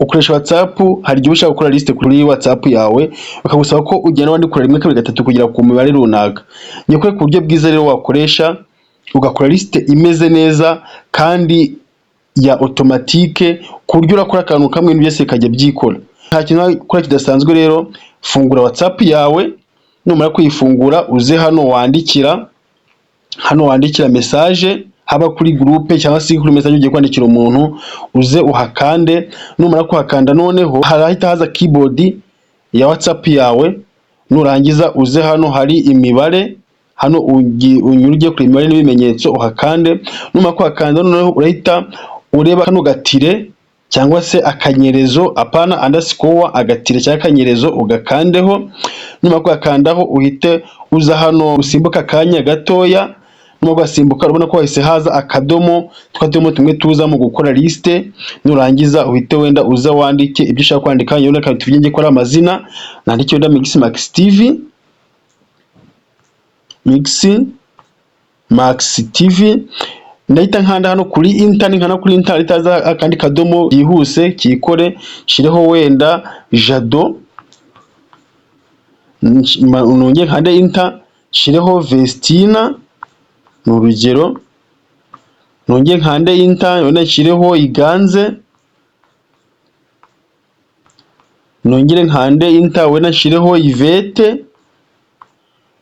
ukoresha WhatsApp, hari igihe ushaka gukora liste kuri WhatsApp yawe bakagusaba ko ugenda wandikura rimwe kabiri gatatu kugira ku mibare runaka. Nyakuri ku buryo bwiza rero wakoresha ugakora liste imeze neza kandi ya automatique ku buryo urakora akantu kamwe byose kajya byikora. Nta kintu kora kidasanzwe rero, fungura WhatsApp yawe, numara kuyifungura uze hano wandikira message haba kuri groupe cyangwa se kuri message ugiye kwandikira umuntu, uze uhakande. Numara kuhakanda noneho harahita haza keyboard ya WhatsApp yawe, nurangiza uze hano hari imibare, hano unyurugiye kuri imibare n'ibimenyetso uhakande. Numara kuhakanda noneho urahita ureba hano gatire cyangwa se akanyerezo, apana underscore, agatire cyangwa akanyerezo ugakandeho. Numara kuhakandaho uhite uza hano usimbuka akanya gatoya, numara gusimbuka urabona ko hahise haza akadomo, twadomo tumwe tuza mu gukora liste. Nurangiza uhite wenda uza wandike ibyo ushaka kwandika, yone kandi tuvinge ko ari amazina, nandike wenda Mix Max TV, Mix Max TV. Ndahita nkanda hano kuri internet, nkana kuri internet itaza akandi kadomo yihuse kikore, shireho wenda Jado, nongeye nkande inter, shireho Vestina n'urugero, nongeye nkande inter, wenda shireho Iganze, nongere nkande inter, wenda shireho Ivete,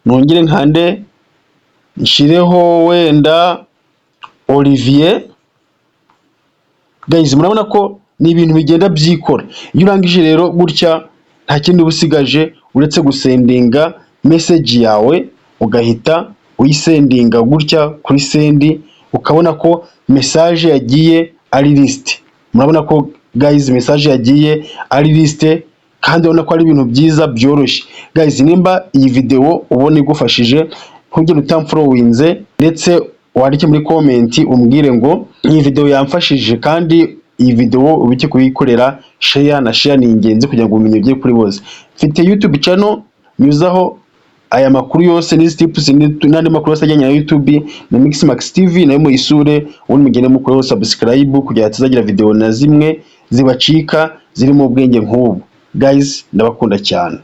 nongere nkande shireho wenda Olivier. Guys, murabona ko ni ibintu bigenda byikora. Iyo urangije rero gutya nta kindi ubusigaje uretse gusendinga message yawe, ugahita uyisendinga gutya kuri send, ukabona ko message yagiye ari list. Murabona ko guys message yagiye ari list kandi ubona ko ari ibintu byiza byoroshye. Guys, nimba iyi video ubona igufashije, ntugire utamfollowinze ndetse wandike muri comment umbwire ngo iyi video yamfashije, kandi iyi video ubike kuyikorera share, na share ni ingenzi kugira ngo umenye bye kuri bose. Mfite YouTube channel nyuzaho aya makuru yose ni tips n'andi makuru ajyanye na YouTube na Mix Max TV, nayo muyisure ubundi mugende mukore subscribe kugira tuzagira video na zimwe zibacika zirimo ubwenge nk'ubu. Guys, ndabakunda cyane.